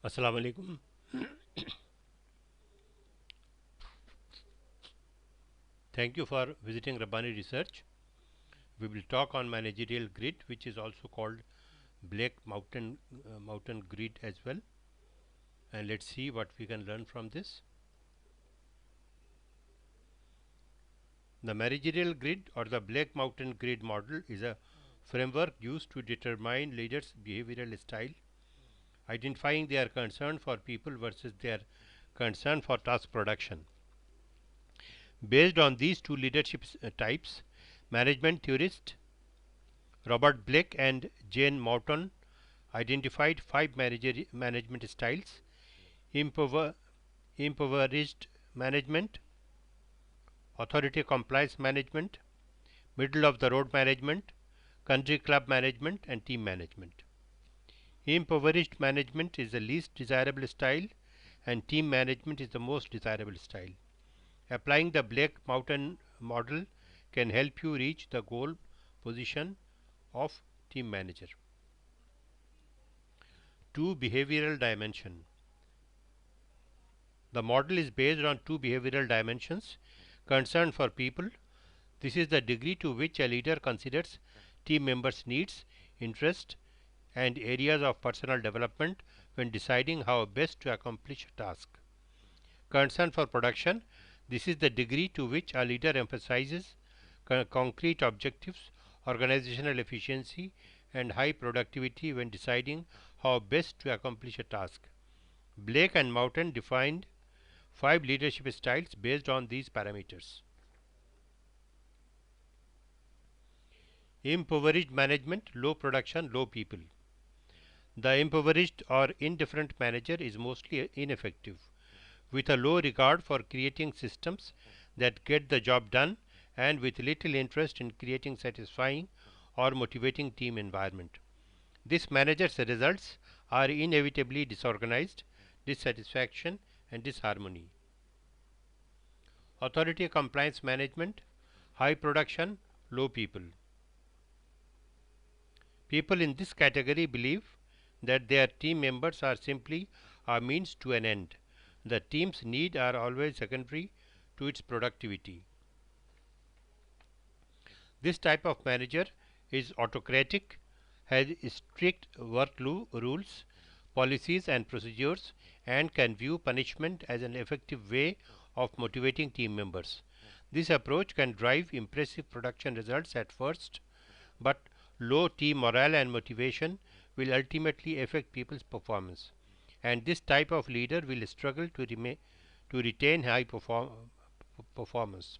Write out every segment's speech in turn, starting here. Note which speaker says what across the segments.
Speaker 1: Assalamu alaikum. Thank you for visiting Rabbani Research. We will talk on managerial grid, which is also called Mountain Grid as well. And let's see what we can learn from this. The managerial grid or the Black Mountain Grid model is a framework used to determine leaders' behavioral style, identifying their concern for people versus their concern for task production. Based on these two leadership types, management theorist Robert Blake and Jane Morton identified five management styles: impover, impoverished management, authority compliance management, middle of the road management, country club management, and team management. Impoverished management is the least desirable style, and team management is the most desirable style. Applying the Blake Mountain model can help you reach the goal position of team manager. Two behavioral dimension. The model is based on two behavioral dimensions: concern for people. This is the degree to which a leader considers team members' needs, interests, and areas of personal development when deciding how best to accomplish a task. Concern for production. This is the degree to which a leader emphasizes concrete objectives, organizational efficiency, and high productivity when deciding how best to accomplish a task. Blake and Mountain defined five leadership styles based on these parameters. Impoverished management, low production, low people. The impoverished or indifferent manager is mostly ineffective, with a low regard for creating systems that get the job done and with little interest in creating satisfying or motivating team environment. This manager's results are inevitably disorganized, dissatisfaction, and disharmony. Authority compliance management, high production, low people. People in this category believe that their team members are simply a means to an end. The team's needs are always secondary to its productivity. This type of manager is autocratic, has strict work rules, policies and procedures, and can view punishment as an effective way of motivating team members. This approach can drive impressive production results at first, but low team morale and motivation will ultimately affect people's performance, and this type of leader will struggle to retain high performance.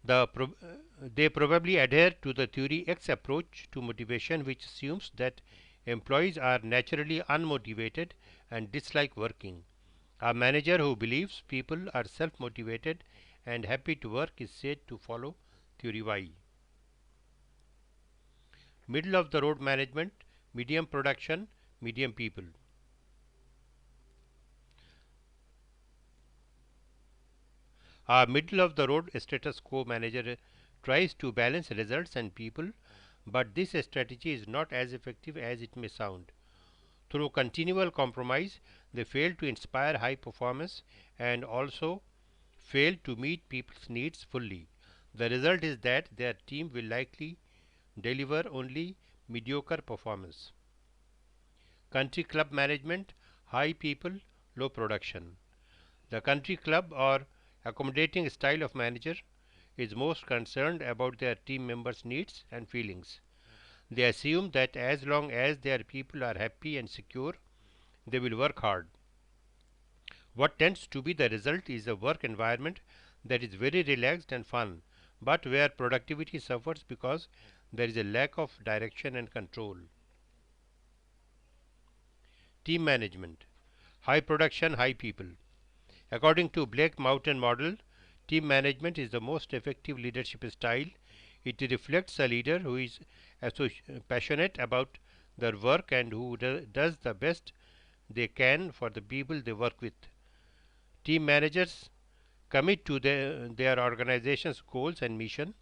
Speaker 1: They probably adhere to the theory X approach to motivation, which assumes that employees are naturally unmotivated and dislike working. A manager who believes people are self-motivated and happy to work is said to follow theory Y. Middle of the road management, medium production, medium people. A middle of the road status quo manager tries to balance results and people, but this strategy is not as effective as it may sound. Through continual compromise, they fail to inspire high performance and also fail to meet people's needs fully. The result is that their team will likely deliver only mediocre performance. Country club management, high people, low production. The country club or accommodating style of manager is most concerned about their team members' needs and feelings. They assume that as long as their people are happy and secure, they will work hard. What tends to be the result is a work environment that is very relaxed and fun, but where productivity suffers because there is a lack of direction and control. Team management, high production, high people. According to Blake Mountain model, team management is the most effective leadership style. It reflects a leader who is passionate about their work and who does the best they can for the people they work with. Team managers commit to their organization's goals and mission,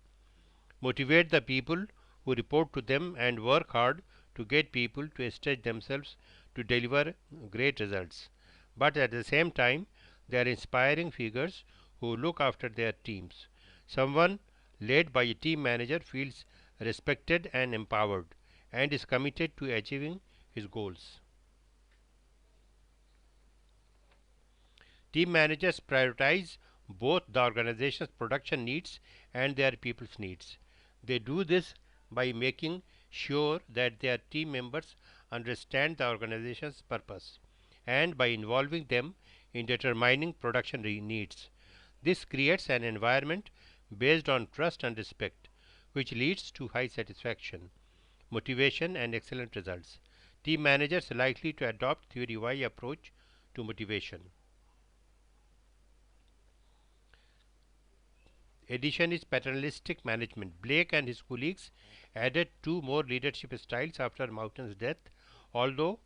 Speaker 1: motivate the people who report to them, and work hard to get people to stretch themselves to deliver great results. But at the same time, they are inspiring figures who look after their teams. Someone led by a team manager feels respected and empowered and is committed to achieving his goals. Team managers prioritize both the organization's production needs and their people's needs. They do this by making sure that their team members understand the organization's purpose and by involving them in determining production needs. This creates an environment based on trust and respect, which leads to high satisfaction, motivation, and excellent results. Team managers are likely to adopt theory Y approach to motivation. Addition is paternalistic management. Blake and his colleagues added two more leadership styles after Mouton's death, although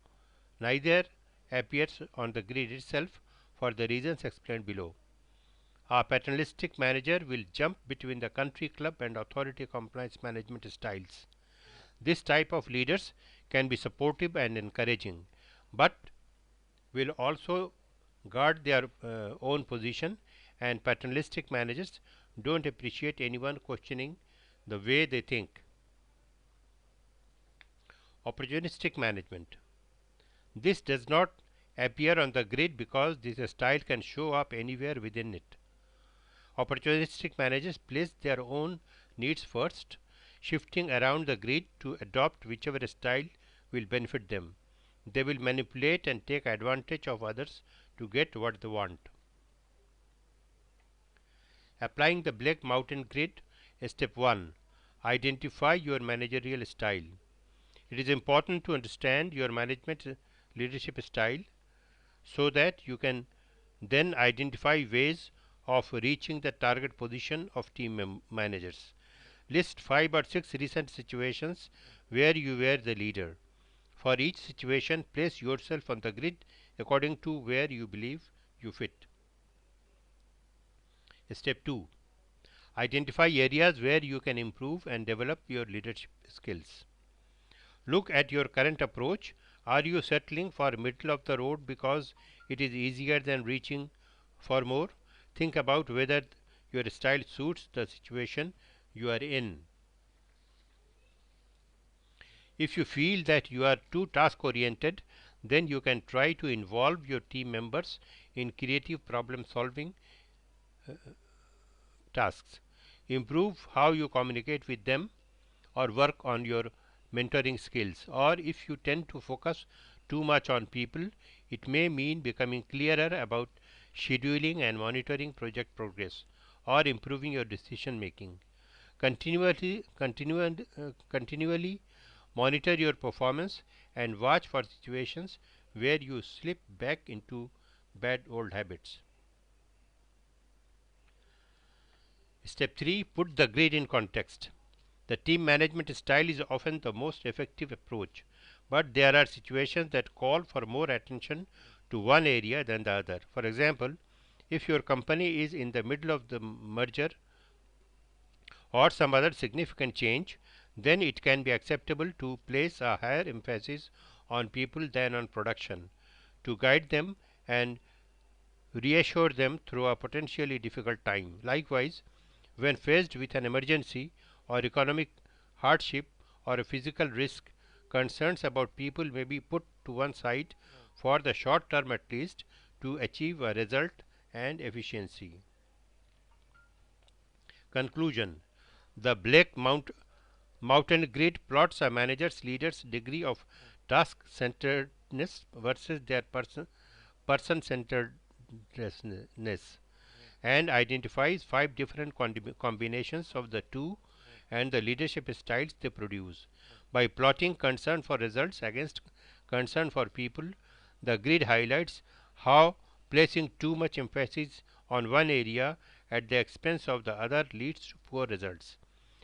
Speaker 1: neither appears on the grid itself for the reasons explained below. A paternalistic manager will jump between the country club and authority compliance management styles. This type of leaders can be supportive and encouraging, but will also guard their own position, and paternalistic managers don't appreciate anyone questioning the way they think. Opportunistic management. This does not appear on the grid because this style can show up anywhere within it. Opportunistic managers place their own needs first, shifting around the grid to adopt whichever style will benefit them. They will manipulate and take advantage of others to get what they want. Applying the Blake-Mountain grid. Step 1. Identify your managerial style. It is important to understand your management leadership style so that you can then identify ways of reaching the target position of team managers. List 5 or 6 recent situations where you were the leader. For each situation, place yourself on the grid according to where you believe you fit. Step 2. Identify areas where you can improve and develop your leadership skills. Look at your current approach. Are you settling for middle of the road because it is easier than reaching for more? Think about whether your style suits the situation you are in. If you feel that you are too task oriented, then you can try to involve your team members in creative problem solving tasks. Improve how you communicate with them or work on your mentoring skills. Or if you tend to focus too much on people, it may mean becoming clearer about scheduling and monitoring project progress or improving your decision making. Continually monitor your performance and watch for situations where you slip back into bad old habits. Step 3. Put the grid in context. The team management style is often the most effective approach, but there are situations that call for more attention to one area than the other. For example, if your company is in the middle of the merger or some other significant change, then it can be acceptable to place a higher emphasis on people than on production, to guide them and reassure them through a potentially difficult time. Likewise, when faced with an emergency or economic hardship or a physical risk, concerns about people may be put to one side for the short term at least to achieve a result and efficiency. Conclusion. The Mountain grid plots a manager's leader's degree of task centeredness versus their person centeredness and identifies 5 different combinations of the two and the leadership styles they produce. By plotting concern for results against concern for people, the grid highlights how placing too much emphasis on one area at the expense of the other leads to poor results.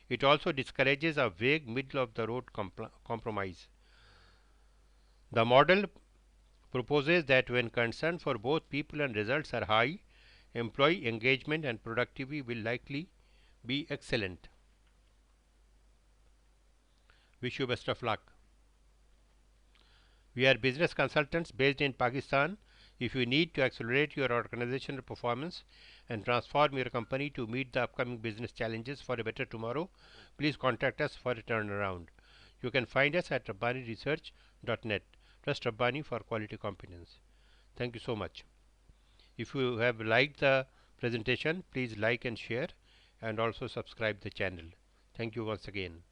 Speaker 1: It also discourages a vague middle of the road compromise. The model proposes that when concern for both people and results are high, employee engagement and productivity will likely be excellent. Wish you best of luck. We are business consultants based in Pakistan. If you need to accelerate your organizational performance and transform your company to meet the upcoming business challenges for a better tomorrow, please contact us for a turnaround. You can find us at rabbaniresearch.net. Trust Rabbani for quality competence. Thank you so much. If you have liked the presentation, please like and share, and also subscribe the channel. Thank you once again.